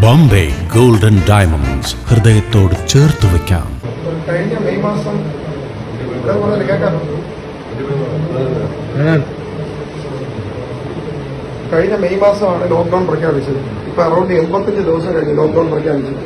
Bombay golden diamonds, ഹൃദയത്തോട് ചേർത്ത് വയ്ക്കാം. കഴിഞ്ഞ മെയ് മാസം കഴിഞ്ഞ മെയ് മാസമാണ് ലോക്ക്ഡൌൺ പ്രഖ്യാപിച്ചത്. ഇപ്പൊ അറൌണ്ട് 85 ദിവസം കഴിഞ്ഞ് ലോക്ക്ഡൌൺ പ്രഖ്യാപിച്ചത്.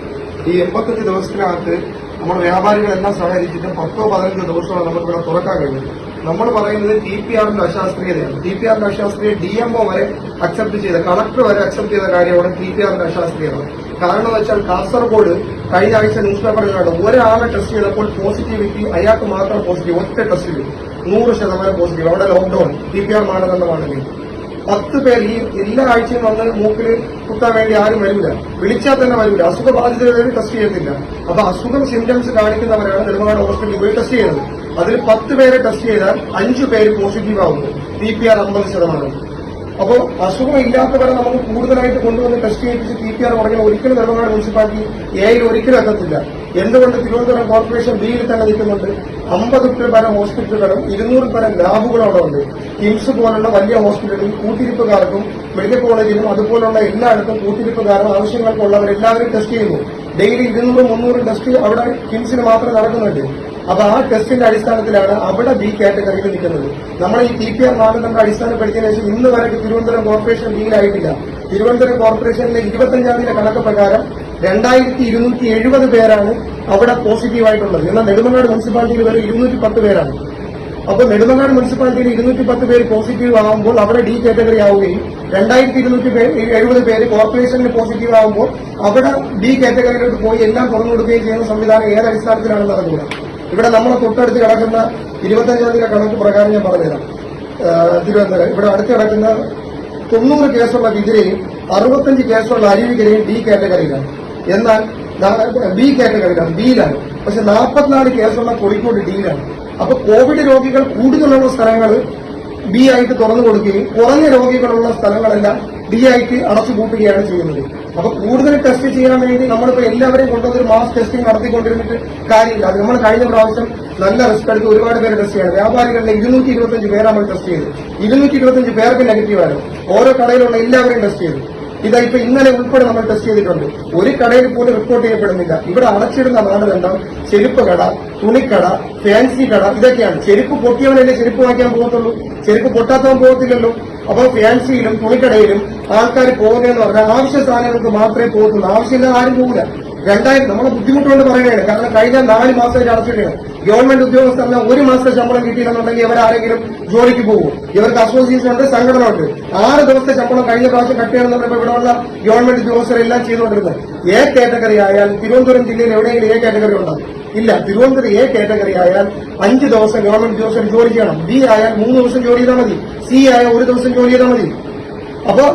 ഈ 85 ദിവസത്തിനകത്ത് നമ്മുടെ വ്യാപാരികളെല്ലാം സഹകരിച്ചിട്ട് 10-15 ദിവസമാണ് നമുക്കിവിടെ തുറക്കാൻ കഴിഞ്ഞത്. നമ്മൾ പറയുന്നത് TPRന്റെ അശാസ്ത്രീയതയാണ്. TPRന്റെ അശാസ്ത്രീയ DMO വരെ അക്സെപ്റ്റ് ചെയ്ത, കളക്ടർ വരെ അക്സെപ്റ്റ് ചെയ്ത കാര്യമാണ് TPRന്റെ അശാസ്ത്രീയത. കാരണം എന്ന് വെച്ചാൽ കാസർഗോഡ് കഴിഞ്ഞ ആഴ്ച ന്യൂസ് പേപ്പറിൽ കണ്ടു, ഒരാളെ ടെസ്റ്റ് ചെയ്തപ്പോൾ പോസിറ്റിവിറ്റി അയാൾക്ക് മാത്രം പോസിറ്റീവ്, ഒറ്റ ടെസ്റ്റിൽ 100% പോസിറ്റീവ്. അവിടെ ലോക്ക്ഡൌൺ TPR മാനദണ്ഡമാണെങ്കിൽ 10 പേർ ഈ എല്ലാ ആഴ്ചയും വന്ന് മൂക്കിൽ കുത്താൻ വേണ്ടി ആരും വരില്ല, വിളിച്ചാൽ തന്നെ വരില്ല. അസുഖബാധിതരെ ടെസ്റ്റ് ചെയ്യത്തില്ല. അപ്പൊ അസുഖം സിംറ്റംസ് കാണിക്കുന്നവരാണ് നെടുമങ്ങാട് ഹോസ്പിറ്റലിൽ പോയി ടെസ്റ്റ് ചെയ്യുന്നത്. അതിൽ 10 പേരെ ടെസ്റ്റ് ചെയ്താൽ 5 പേര് പോസിറ്റീവ് ആവുന്നു. TPR 50%. അപ്പോൾ അസുഖം ഇല്ലാത്തവരെ നമുക്ക് കൂടുതലായിട്ട് കൊണ്ടുവന്ന് ടെസ്റ്റ് ചെയ്യിപ്പിച്ച് TPR പറഞ്ഞാൽ ഒരിക്കലും നെടുമങ്ങാട് മുനിസിപ്പാലിറ്റി Aയിൽ ഒരിക്കലും എത്തത്തില്ല. എന്തുകൊണ്ട്? തിരുവനന്തപുരം കോർപ്പറേഷൻ Bയിൽ തന്നെ നിൽക്കുന്നുണ്ട്. 50 പരം ഹോസ്പിറ്റലുകളും 200 പരം ലാബുകളും അവിടെ ഉണ്ട്. കിംസ് പോലുള്ള വലിയ ഹോസ്പിറ്റലുകളിൽ കൂട്ടിരിപ്പുകാർക്കും മെഡിക്കൽ കോളേജിലും അതുപോലുള്ള എല്ലായിടത്തും കൂട്ടിരിപ്പുകാരും ആവശ്യങ്ങൾക്കുള്ളവരെല്ലാവരും ടെസ്റ്റ് ചെയ്യുന്നു. ഡെയിലി 200-300 ടെസ്റ്റ് അവിടെ കിംസിന് മാത്രം നടക്കുന്നുണ്ട്. അപ്പൊ ആ ടെസ്റ്റിന്റെ അടിസ്ഥാനത്തിലാണ് അവിടെ B കാറ്റഗറിയിൽ നിൽക്കുന്നത്. നമ്മൾ ഈ TPR മാനദണ്ഡം അടിസ്ഥാനപ്പെടുത്തിയതിനു ശേഷം ഇന്ന് വരെ തിരുവനന്തപുരം കോർപ്പറേഷൻ Bയിലായിട്ടില്ല. തിരുവനന്തപുരം കോർപ്പറേഷനിലെ 25-ാം തീയതി കണക്ക് പ്രകാരം 2270 പേരാണ് അവിടെ പോസിറ്റീവായിട്ടുള്ളത്. എന്നാൽ നെടുമങ്ങാട് മുനിസിപ്പാലിറ്റിയിൽ വരെ 210 പേരാണ്. അപ്പോൾ നെടുമങ്ങാട് മുനിസിപ്പാലിറ്റിയിൽ 210 പേര് പോസിറ്റീവ് ആകുമ്പോൾ അവിടെ D കാറ്റഗറി ആവുകയും 2270 പേര് കോർപ്പറേഷനിൽ പോസിറ്റീവ് ആകുമ്പോൾ അവിടെ B കാറ്റഗറിയിലോട്ട് പോയി എല്ലാം തുറന്നു കൊടുക്കുകയും ചെയ്യുന്ന സംവിധാനം ഏത് അടിസ്ഥാനത്തിലാണെന്ന് അറിഞ്ഞൂടാ. ഇവിടെ നമ്മളെ തൊട്ടടുത്ത് കിടക്കുന്ന 25-ാം തീയതി കണക്ക് പ്രകാരം ഞാൻ പറഞ്ഞുതരാം. തിരുവനന്തപുരം ഇവിടെ അടുത്ത് കിടക്കുന്ന 90 കേസുള്ള വിതിരയും 65 കേസുള്ള അരുവിക്കരയും D കാറ്റഗറിയിലാണ്. എന്നാൽ B കാറ്റഗറിയിലാണ്, Bയിലാണ്. പക്ഷെ 44 കേസുള്ള കോഴിക്കോട് Dയിലാണ്. അപ്പൊ കോവിഡ് രോഗികൾ കൂടുതലുള്ള സ്ഥലങ്ങൾ B ആയിട്ട് തുറന്നു കൊടുക്കുകയും കുറഞ്ഞ രോഗികളുള്ള സ്ഥലങ്ങളെല്ലാം D ആയിട്ട് അടച്ചുപൂട്ടുകയാണ് ചെയ്യുന്നത്. അപ്പൊ കൂടുതൽ ടെസ്റ്റ് ചെയ്യാൻ വേണ്ടി നമ്മളിപ്പോ എല്ലാവരെയും കൊണ്ടുവന്നൊരു മാസ് ടെസ്റ്റിംഗ് നടത്തിക്കൊണ്ടിരുന്നിട്ട് കാര്യമില്ല. അത് നമ്മൾ കഴിഞ്ഞ പ്രാവശ്യം നല്ല റിസ്ക് എടുത്ത് ഒരുപാട് പേര് ടെസ്റ്റ് ചെയ്യണം. വ്യാപാരികളുടെ 225 പേരാണ് നമ്മൾ ടെസ്റ്റ് ചെയ്തത്. 225 പേർക്ക് നെഗറ്റീവാണ്. ഓരോ കടയിലുള്ള എല്ലാവരെയും ടെസ്റ്റ് ചെയ്തു. ഇതാ ഇപ്പൊ ഇന്നലെ ഉൾപ്പെടെ നമ്മൾ ടെസ്റ്റ് ചെയ്തിട്ടുണ്ട്. ഒരു കടയിൽ പോലും റിപ്പോർട്ട് ചെയ്യപ്പെടുന്നില്ല. ഇവിടെ അടച്ചിടുന്ന മാനദണ്ഡം ചെരുപ്പ് കട, തുണിക്കട, ഫാൻസി കട, ഇതൊക്കെയാണ്. ചെരുപ്പ് പൊട്ടിയവനല്ലേ ചെരുപ്പ് വാങ്ങിക്കാൻ പോകത്തുള്ളൂ, ചെരുപ്പ് പൊട്ടാത്തവൻ പോകത്തില്ലല്ലോ. അപ്പോൾ ഫാൻസിയിലും തുണിക്കടയിലും ആൾക്കാർ പോകുന്നതെന്ന് പറഞ്ഞാൽ ആവശ്യ സാധനങ്ങൾക്ക് മാത്രമേ പോകത്തുള്ളൂ. ആവശ്യമില്ലാതെ ആരും പോകില്ല. നമ്മളെ ബുദ്ധിമുട്ടുകൊണ്ട് പറയുകയാണ്. കാരണം കഴിഞ്ഞ 4 മാസമായിട്ട് അടച്ചിട്ടാണ്. ഗവൺമെന്റ് ഉദ്യോഗസ്ഥരെല്ലാം 1 മാസത്തെ ശമ്പളം കിട്ടിയില്ലെന്നുണ്ടെങ്കിൽ ഇവരാരെങ്കിലും ജോലിക്ക് പോകും. ഇവർക്ക് അസോസിയേഷൻ ഉണ്ട്, സംഘടന ഉണ്ട്. 6 ദിവസത്തെ ശമ്പളം കഴിഞ്ഞ പ്രാവശ്യം കട്ട് ചെയ്യണമെന്ന് പറഞ്ഞപ്പോൾ ഇവിടെയുള്ള ഗവൺമെന്റ് ഉദ്യോഗസ്ഥരെല്ലാം ചെയ്തുകൊണ്ടിരുന്നത്. A കാറ്റഗറി ആയാൽ തിരുവനന്തപുരം ജില്ലയിൽ എവിടെയെങ്കിലും A കാറ്റഗറി ഉണ്ടാകും? ഇല്ല. തിരുവനന്തപുരം A കാറ്റഗറി ആയാൽ 5 ദിവസം ഗവൺമെന്റ് ഉദ്യോഗസ്ഥർ ജോലി ചെയ്യണം. B ആയാൽ 3 ദിവസം ജോലി ചെയ്താൽ മതി. C ആയാൽ 1 ദിവസം ജോലി ചെയ്താൽ മതി. അപ്പോൾ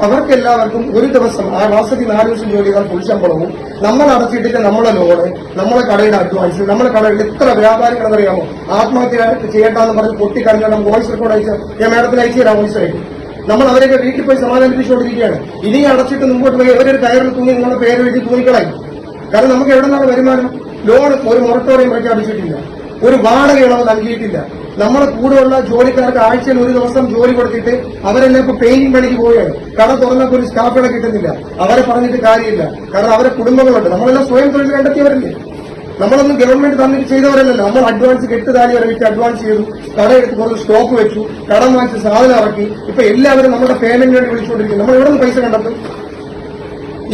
അവർക്കെല്ലാവർക്കും ഒരു ദിവസം, ആ മാസത്തിൽ 4 ദിവസം ജോലി ചെയ്താൽ ഫുൾ ശമ്പളവും നമ്മൾ അടച്ചിട്ടിട്ട് നമ്മളെ ലോണ്, നമ്മളെ കടയുടെ അഡ്വാൻസ്, നമ്മളെ കടയിൽ എത്ര വ്യാപാരികളെന്നറിയാമോ ആത്മഹത്യ ചെയ്യണ്ടെന്ന് പറഞ്ഞ് പൊട്ടിക്കറിഞ്ഞാൽ നമുക്ക് വോയിസ് റെക്കോർഡ് അയച്ചാൽ ഞാൻ മാഡത്തിന് അയച്ചു തരാം. വോയിസ് ആയിട്ട് നമ്മൾ അവരൊക്കെ വീട്ടിൽ പോയി സമാധാനിപ്പിച്ചുകൊണ്ടിരിക്കുകയാണ്. ഇനി അടച്ചിട്ട് മുമ്പോട്ട് പോയി ഇവരൊരു കയറിൽ തൂങ്ങി നിങ്ങളുടെ പേര് എഴുതി തൂങ്ങിക്കളായി. കാരണം നമുക്ക് എവിടെ നിന്നാണ് വരുമാനം? ലോൺ ഒരു മൊറട്ടോറിയം പ്രഖ്യാപിച്ചിട്ടില്ല, ഒരു വാടക ഇളവ് നൽകിയിട്ടില്ല. നമ്മളെ കൂടെയുള്ള ജോലിക്കാർക്ക് ആഴ്ചയിൽ 1 ദിവസം ജോലി കൊടുത്തിട്ട് അവരെല്ലാം ഇപ്പൊ പെയിന്റിംഗ് പണിക്ക് പോവുകയാണ്. കട തുറന്നപ്പോൾ ഒരു സ്റ്റാഫുകളെ കിട്ടുന്നില്ല. അവരെ പറഞ്ഞിട്ട് കാര്യമില്ല. കാരണം അവരെ കുടുംബങ്ങളുണ്ട്. നമ്മളെല്ലാം സ്വയം തൊഴിൽ കണ്ടെത്തിയവരല്ലേ. നമ്മളൊന്നും ഗവൺമെന്റ് തന്നിട്ട് ചെയ്തവരല്ലല്ലോ. നമ്മൾ അഡ്വാൻസ് 8 താലി വരെ വിറ്റ് അഡ്വാൻസ് ചെയ്തു, കട എടുത്ത് കുറച്ച് സ്റ്റോക്ക് വെച്ചു, കടം വാങ്ങിച്ച് സാധനം ഇറക്കി. ഇപ്പൊ എല്ലാവരും നമ്മുടെ പേയ്മെന്റിന് വേണ്ടി വിളിച്ചുകൊണ്ടിരിക്കും. നമ്മൾ എവിടെ നിന്ന് പൈസ കണ്ടെത്തും?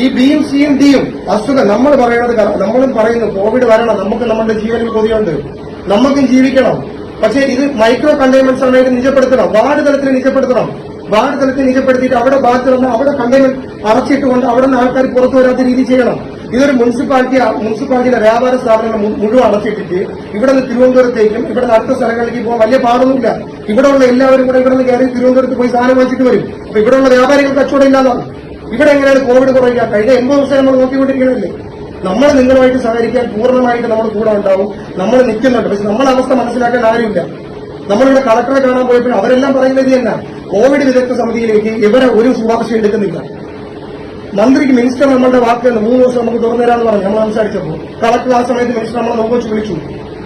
ഈ Bയും Cയും Dയും അസുഖം നമ്മളും പറയുന്നു കോവിഡ് വരണം, നമുക്ക് നമ്മുടെ ജീവനിൽ കൊതിയുണ്ട്, നമുക്കും ജീവിക്കണം. പക്ഷേ ഇത് മൈക്രോ കണ്ടെയ്ൻമെന്റ്സ് ആണ്. ഇത് നിജപ്പെടുത്തണം, വാർഡ് തലത്തിൽ നിജപ്പെടുത്തണം. വാർഡ് തലത്തിൽ നിജപ്പെടുത്തിയിട്ട് അവിടെ ബാധ്യത വന്നാൽ അവിടെ കണ്ടെയ്ൻമെന്റ് അടച്ചിട്ടുകൊണ്ട് അവിടെ നിന്ന് ആൾക്കാർ പുറത്തു വരാത്ത രീതി ചെയ്യണം. ഇതൊരു മുനിസിപ്പാലിറ്റിയിലെ വ്യാപാര സ്ഥാപനങ്ങൾ മുഴുവൻ അടച്ചിട്ടിട്ട് ഇവിടെ നിന്ന് തിരുവനന്തപുരത്തേക്കും ഇവിടെ നിന്ന് അടുത്ത സ്ഥലങ്ങളിലേക്ക് പോകാൻ വലിയ പാടൊന്നുമില്ല. ഇവിടെ ഉള്ള എല്ലാവരും കൂടെ ഇവിടെ നിന്ന് കയറി തിരുവനന്തപുരത്ത് പോയി സാധനം വാങ്ങിച്ചിട്ട് വരും. അപ്പൊ ഇവിടെ ഉള്ള വ്യാപാരികൾക്ക് കച്ചവടം ഇല്ലാതാണ്. ഇവിടെ എങ്ങനെയാണ് കോവിഡ് കുറയുക? കഴിഞ്ഞ 80 ദിവസം നമ്മൾ നോക്കിക്കൊണ്ടിരിക്കണല്ലേ. നമ്മൾ നിങ്ങളുമായിട്ട് സഹകരിക്കാൻ പൂർണ്ണമായിട്ട് നമ്മൾ കൂടെ ഉണ്ടാവും. നമ്മൾ നിൽക്കുന്നുണ്ട്. പക്ഷെ നമ്മളെ അവസ്ഥ മനസ്സിലാക്കാൻ ആരുമില്ല. നമ്മളിവിടെ കളക്ടറെ കാണാൻ പോയപ്പോൾ അവരെല്ലാം പറയുന്നത് തന്നെ കോവിഡ് വിദഗ്ധ സമിതിയിലേക്ക് ഇവരെ ഒരു ശുപാർശ എടുക്കുന്നില്ല. മന്ത്രിക്ക് മിനിസ്റ്റർ നമ്മളുടെ വാക്ക് 3 ദിവസം നമുക്ക് തുറന്നുതരാമെന്ന് പറഞ്ഞു. നമ്മൾ സംസാരിച്ചപ്പോൾ കളക്ടർ ആ സമയത്ത് മിനിസ്റ്റർ നമ്മളെ നോക്കി വെച്ച് വിളിച്ചു.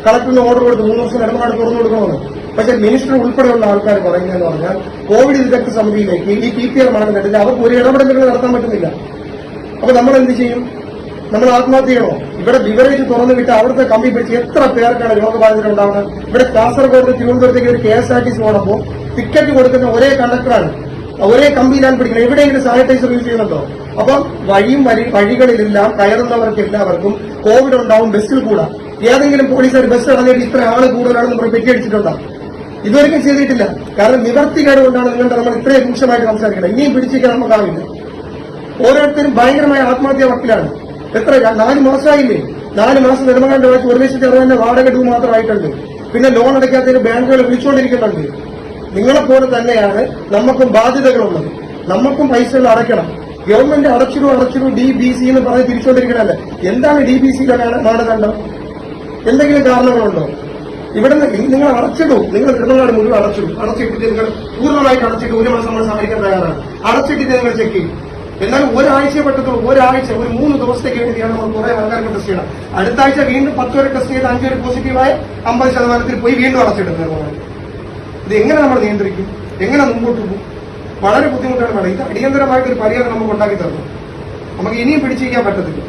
കളക്ടറിന് ഓർഡർ കൊടുത്തു 3 ദിവസം നെടുമങ്ങാട് തുറന്നു കൊടുക്കണമെന്ന്. പക്ഷെ മിനിസ്റ്റർ ഉൾപ്പെടെയുള്ള ആൾക്കാർ പറയുന്നതെന്ന് പറഞ്ഞാൽ കോവിഡ് വിദഗ്ധ സമിതിയിലേക്ക് ഈ TPR മാനദണ്ഡത്തിൽ അവർക്ക് ഒരു ഇടപെടലുകൾ നടത്താൻ പറ്റുന്നില്ല. അപ്പൊ നമ്മൾ എന്ത് ചെയ്യും? നമ്മൾ ആത്മഹത്യ ചെയ്യണോ? ഇവിടെ ബിവറേജ് തുറന്നു വിട്ട് അവിടുത്തെ കമ്പി പിടിച്ച് എത്ര പേർക്കാണ് രോഗബാധിതരുണ്ടാവുന്നത്? ഇവിടെ കാസർഗോഡ് തിരുവനന്തപുരത്തേക്ക് ഒരു KSRTC ഓടുമ്പോൾ ടിക്കറ്റ് കൊടുക്കുന്ന ഒരേ കണ്ടക്ടറാണ്, ഒരേ കമ്പിയിലാണ് പിടിക്കുന്നത്. എവിടെയെങ്കിലും സാനിറ്റൈസർ യൂസ് ചെയ്യുന്നുണ്ടോ? അപ്പം വഴികളിലെല്ലാം കയറുന്നവർക്ക് എല്ലാവർക്കും കോവിഡ് ഉണ്ടാവും. ബസ്സിൽ കൂടാ ഏതെങ്കിലും പോലീസുകാർ ബസ് ഇറങ്ങിയിട്ട് ഇത്ര ആള് കൂടുതലാണെന്ന് നമ്മൾ പെറ്റിയടിച്ചിട്ടുണ്ടോ? ഇതുവരെയും ചെയ്തിട്ടില്ല. കാരണം നിവർത്തികേട് കൊണ്ടാണ് നമ്മൾ ഇത്രയും രൂക്ഷമായിട്ട് സംസാരിക്കുന്നത്. ഇനിയും പിടിച്ചിരിക്കാൻ നമുക്കാവില്ല. ഓരോരുത്തരും ഭയങ്കരമായ ആത്മഹത്യാ വക്കിലാണ്. എത്ര 4 മാസമായില്ലേ? 4 മാസം നെടുമങ്ങാണ്ട് വായിച്ച് 1,60,000 വാടക ഡ്യൂ മാത്രമായിട്ടുണ്ട്. പിന്നെ ലോൺ അടയ്ക്കാത്തതിന് ബാങ്കുകൾ വിളിച്ചുകൊണ്ടിരിക്കുന്നുണ്ട്. നിങ്ങളെപ്പോലെ തന്നെയാണ് നമുക്കും ബാധ്യതകളുള്ളത്. നമുക്കും പൈസകൾ അടയ്ക്കണം. ഗവൺമെന്റ് അടച്ചിടൂ DBC എന്ന് പറഞ്ഞ് തിരിച്ചുകൊണ്ടിരിക്കണല്ലേ. എന്താണ് DBCയുടെ മാനദണ്ഡം? എന്തെങ്കിലും കാരണങ്ങളുണ്ടോ? ഇവിടെ നിങ്ങൾ അടച്ചിടൂ. നിങ്ങൾ നെടുമങ്ങാട് മുഴുവൻ അടച്ചിട്ടിട്ട് നിങ്ങൾ പൂർണ്ണമായിട്ട് അടച്ചിട്ട് 1 മാസം നമ്മൾ സഹായിക്കാൻ തയ്യാറാണ്. അടച്ചിട്ടിട്ട് നിങ്ങൾ ചെക്ക് ചെയ്യും. എന്നാലും ഒരാഴ്ചയെ പറ്റത്തുള്ളൂ. ഒരാഴ്ച, ഒരു 3 ദിവസത്തേക്ക് വേണ്ടിയാണ് നമ്മൾ കുറെ ആൾക്കാർക്ക് ടെസ്റ്റ് ചെയ്യണം. അടുത്ത ആഴ്ച വീണ്ടും 10 വരെ ടെസ്റ്റ് ചെയ്ത് 5 വരെ പോസിറ്റീവായ 50% പോയി വീണ്ടും അടച്ചിടുന്നത്. ഇത് എങ്ങനെ നമ്മൾ നിയന്ത്രിക്കും? എങ്ങനെ മുമ്പോട്ട് പോകും? വളരെ ബുദ്ധിമുട്ടാണ്. ഇത് അടിയന്തരമായിട്ടൊരു പരിഹാരം നമുക്ക് ഉണ്ടാക്കി തരണം. നമുക്ക് ഇനിയും പിടിച്ചിരിക്കാൻ പറ്റത്തില്ല.